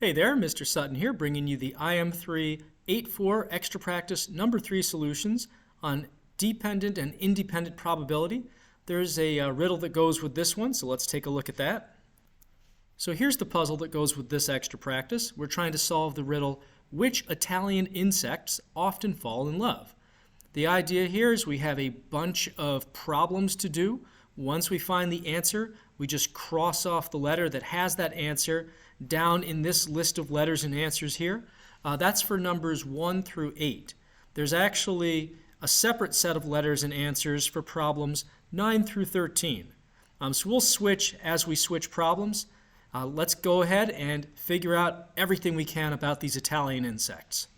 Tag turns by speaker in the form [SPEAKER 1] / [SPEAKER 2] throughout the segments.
[SPEAKER 1] Hey there, Mr. Sutton here, bringing you the IM3-84 Extra Practice Number 3 solutions on dependent and independent probability. There's a riddle that goes with this one, so let's take a look at that. So here's the puzzle that goes with this extra practice. We're trying to solve the riddle, which Italian insects often fall in love? The idea here is we have a bunch of problems to do. Once we find the answer, we just cross off the letter that has that answer down in this list of letters and answers here. That's for numbers 1 through 8. There's actually a separate set of letters and answers for problems 9 through 13. So we'll switch as we switch problems. Let's go ahead and figure out everything we can about these Italian insects.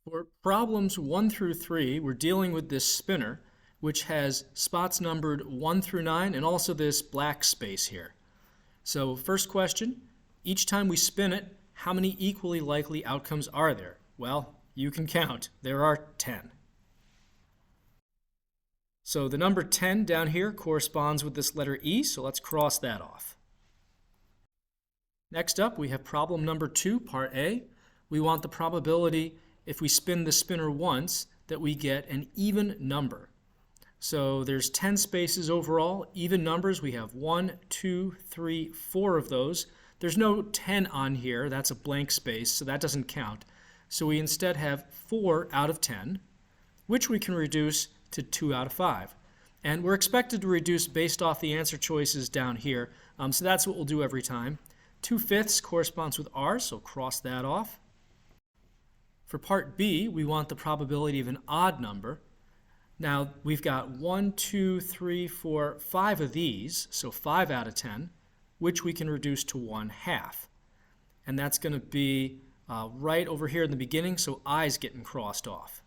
[SPEAKER 1] For problems 1 through 3, we're dealing with this spinner, which has spots numbered 1 through 9 and also this black space here. So first question, each time we spin it, how many equally likely outcomes are there? Well, you can count. There are 10. So the number 10 down here corresponds with this letter E, so let's cross that off. Next up, we have problem number 2, part A. We want the probability, if we spin the spinner once, that we get an even number. So there's 10 spaces overall. Even numbers, we have 1, 2, 3, 4 of those. There's no 10 on here. That's a blank space, so that doesn't count. So we instead have 4 out of 10, which we can reduce to 2 out of 5. And we're expected to reduce based off the answer choices down here. So that's what we'll do every time. 2/5 corresponds with R, so cross that off. For part B, we want the probability of an odd number. Now, we've got 1, 2, 3, 4, 5 of these, so 5 out of 10, which we can reduce to 1/2. And that's going to be right over here in the beginning, so I's getting crossed off.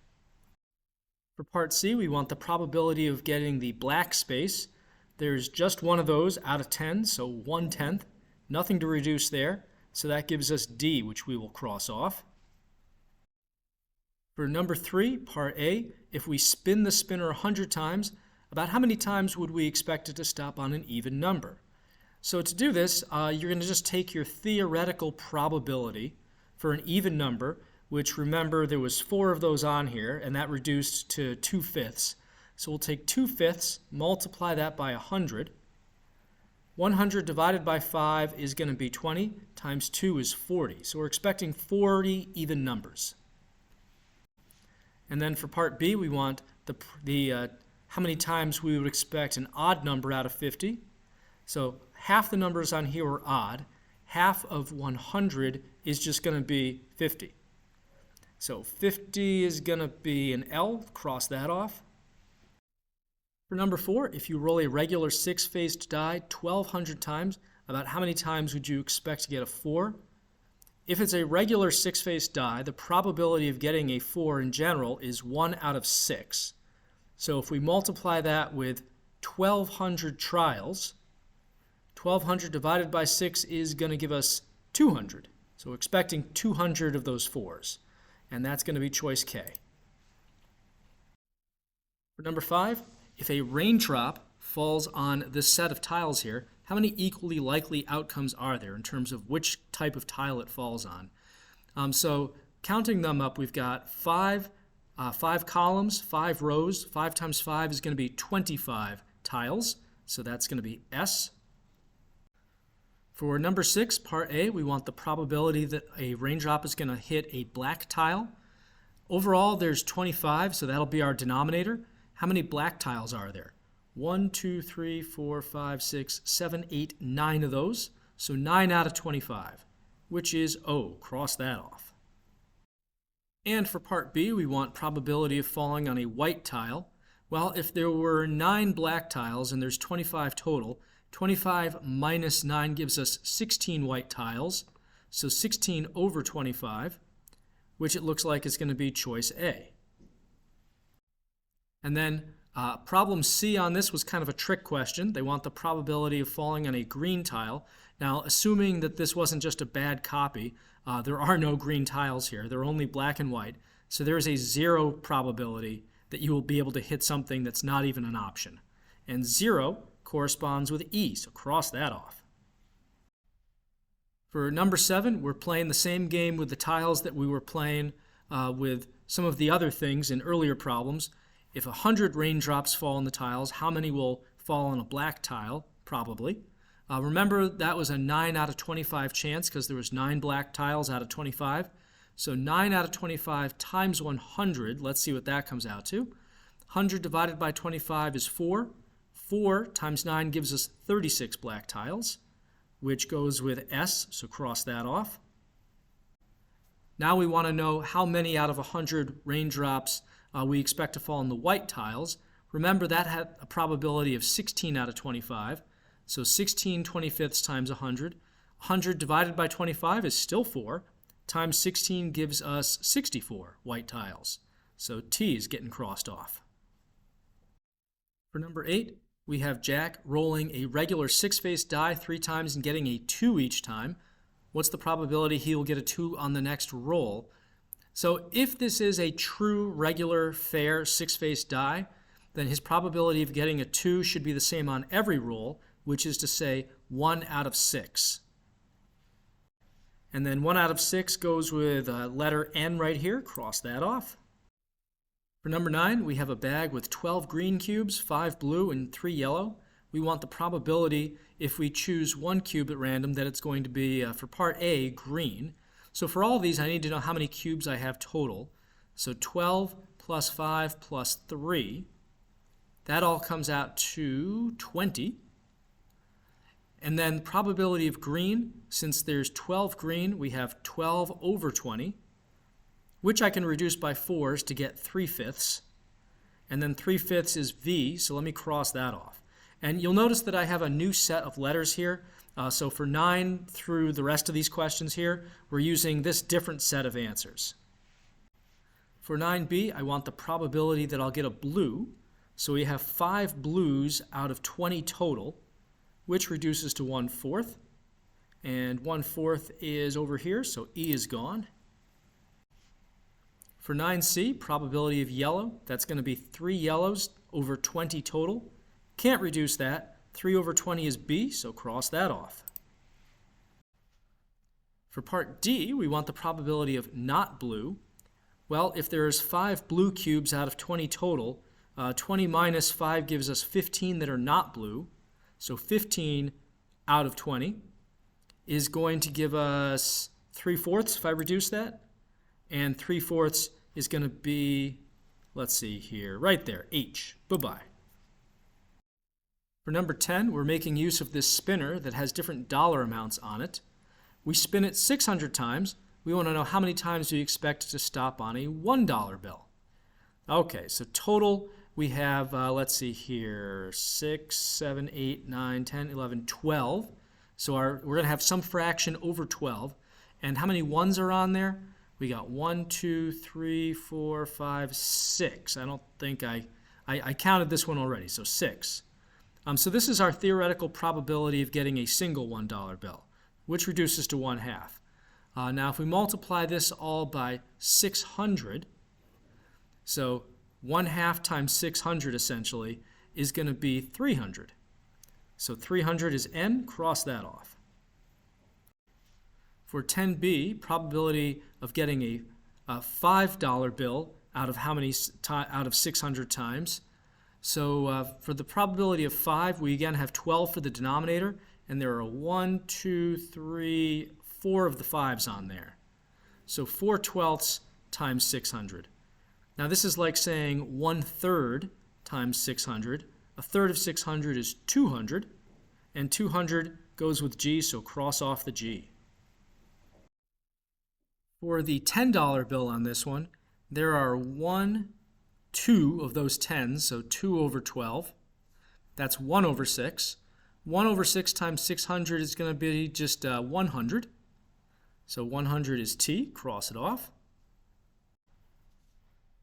[SPEAKER 1] For part C, we want the probability of getting the black space. There's just one of those out of 10, so 1/10. Nothing to reduce there, so that gives us D, which we will cross off. For number 3, part A, if we spin the spinner 100 times, about how many times would we expect it to stop on an even number? So to do this, you're going to just take your theoretical probability for an even number, which remember there was 4 of those on here, and that reduced to 2/5. So we'll take 2/5, multiply that by 100. 100 divided by 5 is going to be 20, times 2 is 40. So we're expecting 40 even numbers. And then for part B, we want how many times we would expect an odd number out of 50. So half the numbers on here are odd. Half of 100 is just going to be 50. So 50 is going to be an L. Cross that off. For number 4, if you roll a regular 6-faced die 1,200 times, about how many times would you expect to get a 4? If it's a regular 6-faced die, the probability of getting a 4 in general is 1 out of 6. So if we multiply that with 1,200 trials, 1,200 divided by 6 is going to give us 200. So we're expecting 200 of those 4s, and that's going to be choice K. For number 5, if a raindrop falls on this set of tiles here, how many equally likely outcomes are there in terms of which type of tile it falls on? So counting them up, we've got 5 columns, 5 rows. 5 times 5 is going to be 25 tiles, so that's going to be S. For number 6, part A, we want the probability that a raindrop is going to hit a black tile. Overall, there's 25, so that'll be our denominator. How many black tiles are there? 1, 2, 3, 4, 5, 6, 7, 8, 9 of those. So 9 out of 25, which is O. Cross that off. And for part B, we want probability of falling on a white tile. Well, if there were 9 black tiles and there's 25 total, 25 minus 9 gives us 16 white tiles. So 16 over 25, which it looks like is going to be choice A. And then problem C on this was kind of a trick question. They want the probability of falling on a green tile. Now, assuming that this wasn't just a bad copy, there are no green tiles here. They're only black and white. So there is a 0 probability that you will be able to hit something that's not even an option. And 0 corresponds with E, so cross that off. For number 7, we're playing the same game with the tiles that we were playing with some of the other things in earlier problems. If 100 raindrops fall on the tiles, how many will fall on a black tile? Probably. Remember, that was a 9 out of 25 chance because there was 9 black tiles out of 25. So 9 out of 25 times 100, let's see what that comes out to. 100 divided by 25 is 4. 4 times 9 gives us 36 black tiles, which goes with S, so cross that off. Now we want to know how many out of 100 raindrops we expect to fall on the white tiles. Remember, that had a probability of 16 out of 25, so 16 25ths times 100. 100 divided by 25 is still 4, times 16 gives us 64 white tiles, so T is getting crossed off. For number 8, we have Jack rolling a regular 6-face die 3 times and getting a 2 each time. What's the probability he will get a 2 on the next roll? So if this is a true, regular, fair 6-face die, then his probability of getting a 2 should be the same on every roll, which is to say 1 out of 6. And then 1 out of 6 goes with letter N right here. Cross that off. For number 9, we have a bag with 12 green cubes, 5 blue, and 3 yellow. We want the probability, if we choose one cube at random, that it's going to be, for part A, green. So for all of these, I need to know how many cubes I have total. So 12 plus 5 plus 3, that all comes out to 20. And then probability of green, since there's 12 green, we have 12 over 20, which I can reduce by 4s to get 3/5. And then 3/5 is V, so let me cross that off. And you'll notice that I have a new set of letters here. So for 9 through the rest of these questions here, we're using this different set of answers. For 9B, I want the probability that I'll get a blue. So we have 5 blues out of 20 total, which reduces to 1/4. And 1/4 is over here, so E is gone. For 9C, probability of yellow, that's going to be 3 yellows over 20 total. Can't reduce that. 3 over 20 is B, so cross that off. For part D, we want the probability of not blue. Well, if there's 5 blue cubes out of 20 total, 20 minus 5 gives us 15 that are not blue. So 15 out of 20 is going to give us 3/4 if I reduce that. And 3/4 is going to be, let's see here, right there, H. Bye-bye. For number 10, we're making use of this spinner that has different dollar amounts on it. We spin it 600 times. We want to know how many times we expect to stop on a $1 bill. Okay, so total we have, let's see here, 6, 7, 8, 9, 10, 11, 12. So we're going to have some fraction over 12. And how many ones are on there? We got 1, 2, 3, 4, 5, 6. I don't think I counted this one already, so 6. So this is our theoretical probability of getting a single $1 bill, which reduces to 1/2. Now if we multiply this all by 600, so 1/2 times 600 essentially is going to be 300. So 300 is N, cross that off. For 10B, probability of getting a $5 bill out of how many out of 600 times. So for the probability of 5, we again have 12 for the denominator, and there are 1, 2, 3, 4 of the 5s on there. So 4/12 times 600. Now this is like saying 1/3 times 600. A third of 600 is 200, and 200 goes with G, so cross off the G. For the $10 bill on this one, there are 1, 2 of those 10s, so 2 over 12. That's 1 over 6. 1 over 6 times 600 is going to be just 100. So 100 is T, cross it off.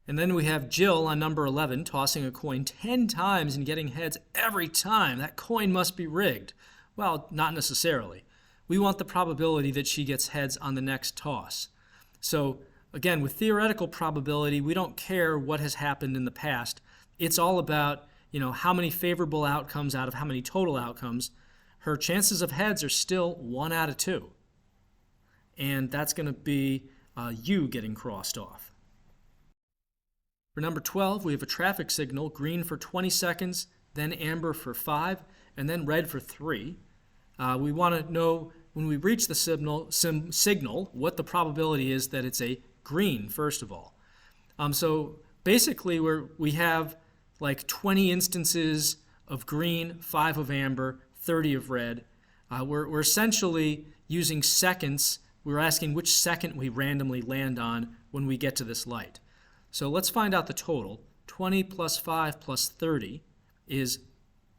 [SPEAKER 1] And then we have Jill on number 11 tossing a coin 10 times and getting heads every time. That coin must be rigged. Well, not necessarily. We want the probability that she gets heads on the next toss. So again, with theoretical probability, we don't care what has happened in the past. It's all about, how many favorable outcomes out of how many total outcomes. Her chances of heads are still 1 out of 2. and that's going to be U getting crossed off. For number 12, we have a traffic signal, green for 20 seconds, then amber for 5, and then red for 3. We want to know when we reach the signal what the probability is that it's a green, first of all. So basically we have like 20 instances of green, 5 of amber, 30 of red. We're essentially using seconds. We're asking which second we randomly land on when we get to this light. So let's find out the total. 20 plus 5 plus 30 is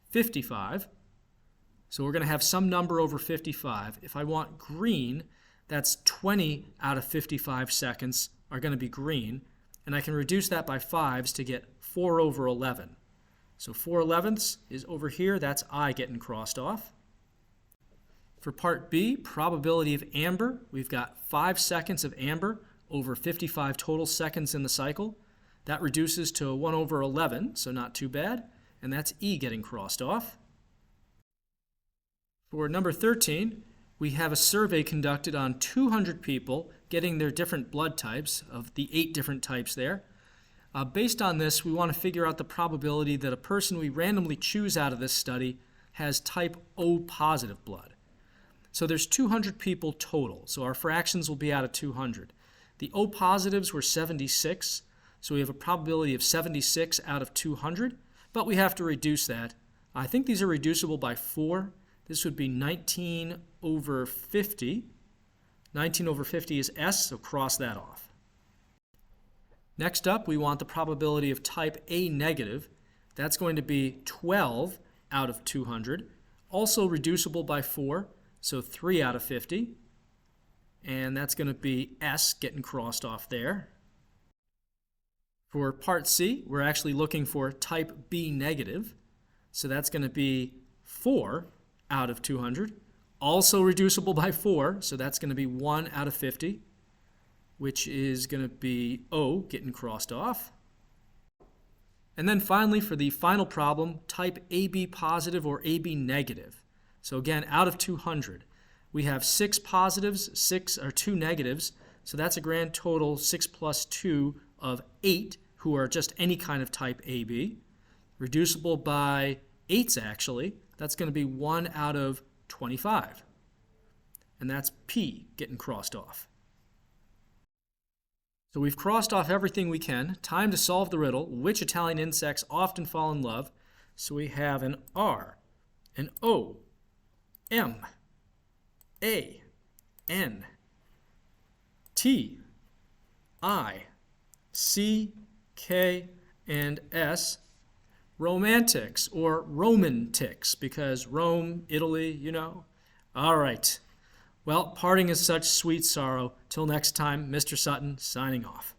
[SPEAKER 1] 55. So we're going to have some number over 55. If I want green, that's 20 out of 55 seconds are going to be green. And I can reduce that by 5s to get 4 over 11. So 4/11 is over here. That's I getting crossed off. For part B, probability of amber, we've got 5 seconds of amber over 55 total seconds in the cycle. That reduces to 1 over 11, so not too bad. And that's E getting crossed off. For number 13, we have a survey conducted on 200 people getting their different blood types of the 8 different types there. Based on this, we want to figure out the probability that a person we randomly choose out of this study has type O positive blood. So there's 200 people total, so our fractions will be out of 200. The O positives were 76, so we have a probability of 76 out of 200, but we have to reduce that. I think these are reducible by 4. This would be 19 over 50. 19 over 50 is S, so cross that off. Next up, we want the probability of type A negative. That's going to be 12 out of 200, also reducible by 4, so 3 out of 50. And that's going to be S getting crossed off there. For part C, we're actually looking for type B negative, so that's going to be 4 out of 200, also reducible by 4, so that's going to be 1 out of 50, which is going to be O getting crossed off. And then finally, for the final problem, type AB positive or AB negative. So again, out of 200, we have 6 positives, 2 negatives, so that's a grand total 6 plus 2 of 8 who are just any kind of type AB. Reducible by 8s actually, that's going to be 1 out of 25. And that's P getting crossed off. So we've crossed off everything we can. Time to solve the riddle. Which Italian insects often fall in love? So we have an R, an O, M, A, N, T, I, C, K, and S. Romantics, or Roman ticks, because Rome, Italy, you know. All right. Well, parting is such sweet sorrow. Till next time, Mr. Sutton signing off.